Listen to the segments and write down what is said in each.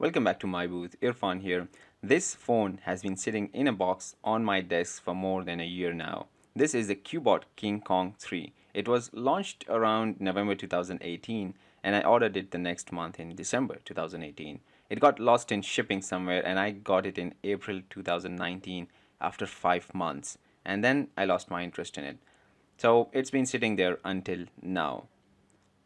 Welcome back to MiiBooth. Irfan here. This phone has been sitting in a box on my desk for more than a year now. This is the Cubot King Kong 3. It was launched around November 2018 and I ordered it the next month in December 2018. It got lost in shipping somewhere and I got it in April 2019 after 5 months. And then I lost my interest in it. So it's been sitting there until now.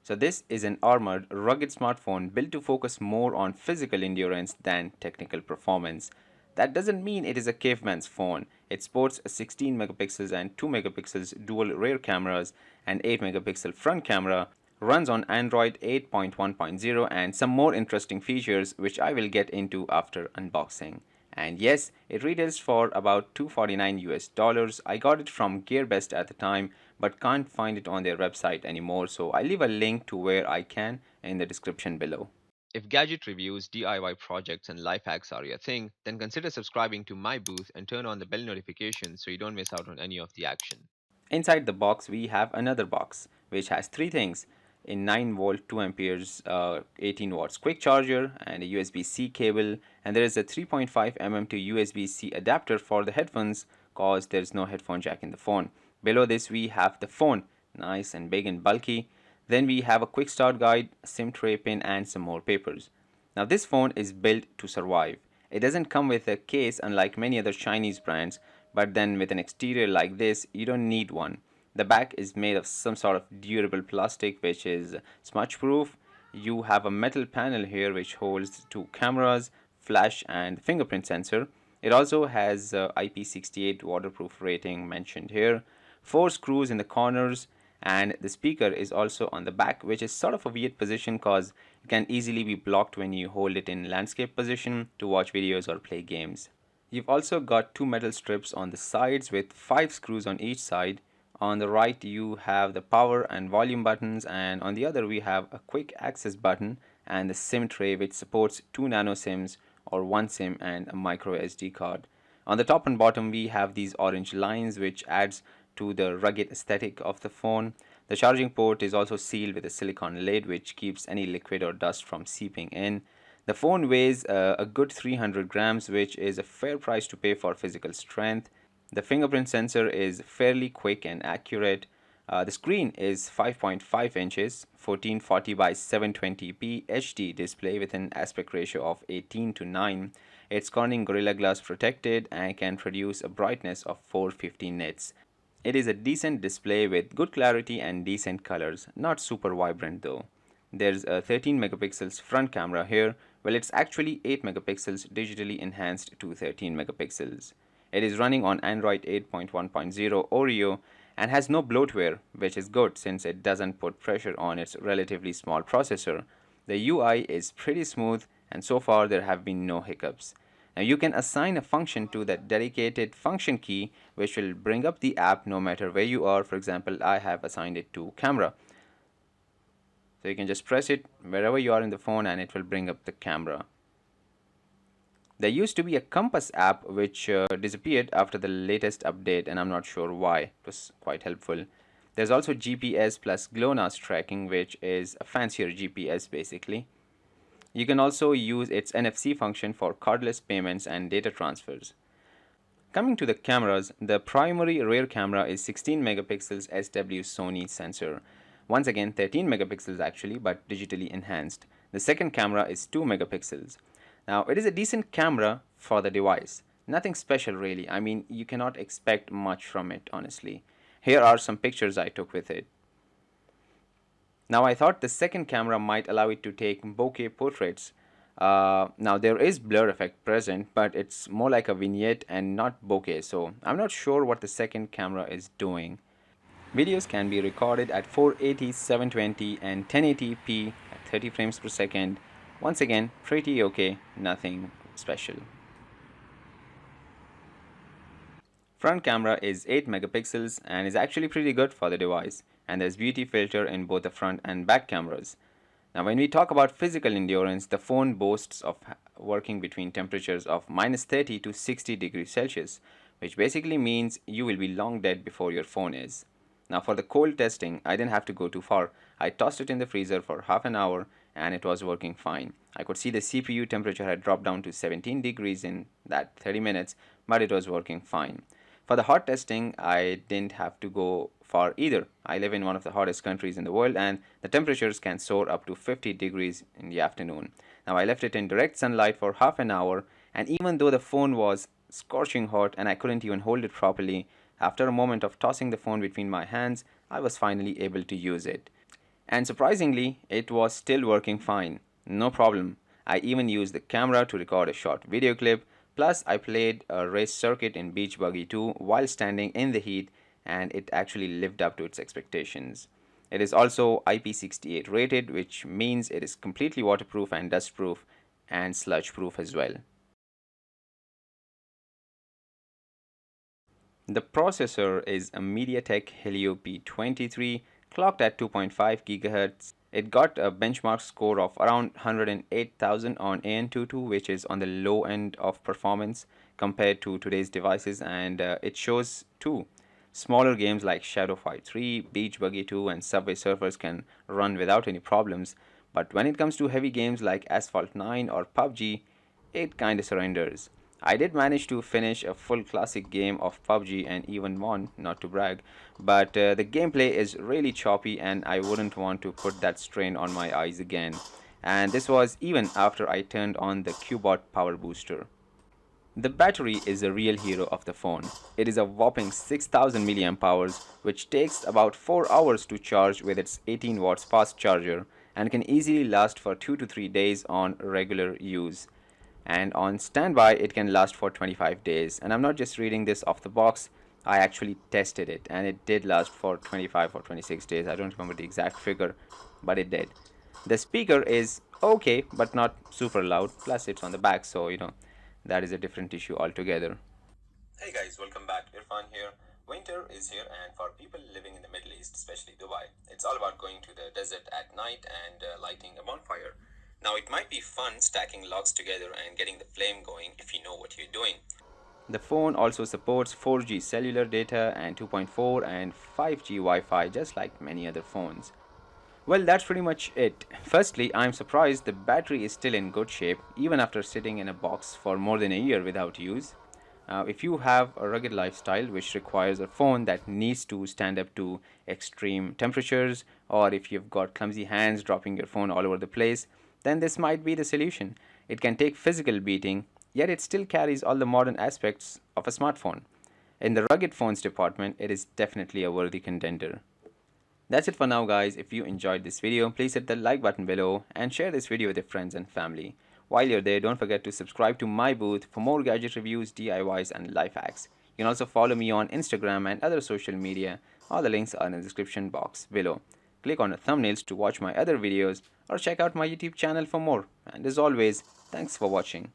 So this is an armored, rugged smartphone built to focus more on physical endurance than technical performance. That doesn't mean it is a caveman's phone. It sports a 16 megapixels and 2 megapixels dual rear cameras and 8 megapixel front camera, runs on Android 8.1.0 and some more interesting features which I will get into after unboxing. And yes, it retails for about $249 US. I got it from GearBest at the time, but can't find it on their website anymore, so I'll leave a link to where I can in the description below. If gadget reviews, DIY projects, and life hacks are your thing, then consider subscribing to my booth and turn on the bell notification so you don't miss out on any of the action. Inside the box, we have another box which has three things: a 9 volt 2 amperes 18 watts quick charger and a USB-C cable, and there is a 3.5 to USB-C adapter for the headphones cause there is no headphone jack in the phone. Below this we have the phone, nice and big and bulky. Then we have a quick start guide, SIM tray pin and some more papers. Now this phone is built to survive. It doesn't come with a case unlike many other Chinese brands, but then with an exterior like this, you don't need one. The back is made of some sort of durable plastic which is smudge proof. You have a metal panel here which holds two cameras, flash and fingerprint sensor. It also has IP68 waterproof rating mentioned here. Four screws in the corners, and the speaker is also on the back, which is sort of a weird position cause it can easily be blocked when you hold it in landscape position to watch videos or play games. You've also got two metal strips on the sides with 5 screws on each side. On the right you have the power and volume buttons, and on the other we have a quick access button and the SIM tray which supports 2 nano SIMs or 1 SIM and a micro SD card. On the top and bottom we have these orange lines which adds to the rugged aesthetic of the phone. The charging port is also sealed with a silicone lid which keeps any liquid or dust from seeping in. The phone weighs a good 300 grams, which is a fair price to pay for physical strength. The fingerprint sensor is fairly quick and accurate. The screen is 5.5 inches, 1440 by 720p HD display with an aspect ratio of 18:9. It's Corning Gorilla Glass protected and can produce a brightness of 450 nits. It is a decent display with good clarity and decent colors, not super vibrant though. There's a 13 megapixels front camera here. Well, it's actually 8 megapixels digitally enhanced to 13 megapixels. It is running on Android 8.1.0 Oreo and has no bloatware, which is good since it doesn't put pressure on its relatively small processor. The UI is pretty smooth and so far there have been no hiccups. Now you can assign a function to that dedicated function key which will bring up the app no matter where you are. For example, I have assigned it to camera. So you can just press it wherever you are in the phone and it will bring up the camera. There used to be a compass app which disappeared after the latest update and I'm not sure why. It was quite helpful. There's also GPS plus GLONASS tracking, which is a fancier GPS basically. You can also use its NFC function for cardless payments and data transfers. Coming to the cameras, the primary rear camera is 16 megapixels SW Sony sensor. Once again 13 megapixels actually, but digitally enhanced. The second camera is 2 megapixels. Now it is a decent camera for the device. Nothing special really. I mean, you cannot expect much from it honestly. Here are some pictures I took with it. Now I thought the second camera might allow it to take bokeh portraits. Now there is blur effect present, but it's more like a vignette and not bokeh, so I'm not sure what the second camera is doing. Videos can be recorded at 480, 720 and 1080p at 30 frames per second. Once again, pretty okay, nothing special. Front camera is 8 megapixels and is actually pretty good for the device, and there's beauty filter in both the front and back cameras. Now when we talk about physical endurance, the phone boasts of working between temperatures of -30 to 60 degrees Celsius, which basically means you will be long dead before your phone is. Now for the cold testing, I didn't have to go too far. I tossed it in the freezer for half an hour and it was working fine. I could see the CPU temperature had dropped down to 17 degrees in that 30 minutes, but it was working fine. For the hot testing, I didn't have to go far either. I live in one of the hottest countries in the world, and the temperatures can soar up to 50 degrees in the afternoon. Now, I left it in direct sunlight for half an hour, and even though the phone was scorching hot and I couldn't even hold it properly, after a moment of tossing the phone between my hands, I was finally able to use it. And surprisingly, it was still working fine. No problem. I even used the camera to record a short video clip. Plus, I played a race circuit in Beach Buggy 2 while standing in the heat, and it actually lived up to its expectations. It is also IP68 rated, which means it is completely waterproof and dustproof and sludge proof as well. The processor is a MediaTek Helio P23 clocked at 2.5 GHz. It got a benchmark score of around 108,000 on AN22, which is on the low end of performance compared to today's devices, and it shows too. Smaller games like Shadow Fight 3, Beach Buggy 2, and Subway Surfers can run without any problems, but when it comes to heavy games like Asphalt 9 or PUBG, it kinda surrenders. I did manage to finish a full classic game of PUBG and even won, not to brag, but the gameplay is really choppy and I wouldn't want to put that strain on my eyes again. And this was even after I turned on the Cubot power booster. The battery is the real hero of the phone. It is a whopping 6000 mAh, which takes about 4 hours to charge with its 18 watts fast charger and can easily last for 2 to 3 days on regular use. And on standby, it can last for 25 days. And I'm not just reading this off the box, I actually tested it and it did last for 25 or 26 days. I don't remember the exact figure, but it did. The speaker is okay, but not super loud. Plus, it's on the back, so that is a different issue altogether. Hey guys, welcome back. Irfan here. Winter is here, and for people living in the Middle East, especially Dubai, it's all about going to the desert at night and lighting a bonfire. Now, it might be fun stacking logs together and getting the flame going if you know what you're doing. The phone also supports 4G cellular data and 2.4 and 5G Wi Fi, just like many other phones. Well, that's pretty much it. Firstly, I'm surprised the battery is still in good shape even after sitting in a box for more than a year without use. If you have a rugged lifestyle which requires a phone that needs to stand up to extreme temperatures, or if you've got clumsy hands dropping your phone all over the place, then this might be the solution. It can take physical beating, yet it still carries all the modern aspects of a smartphone. In the rugged phones department, it is definitely a worthy contender. That's it for now, guys. If you enjoyed this video, please hit the like button below and share this video with your friends and family. While you're there, don't forget to subscribe to MiiBooth for more gadget reviews, DIYs, and life hacks. You can also follow me on Instagram and other social media. All the links are in the description box below. Click on the thumbnails to watch my other videos or check out my YouTube channel for more. And as always, thanks for watching.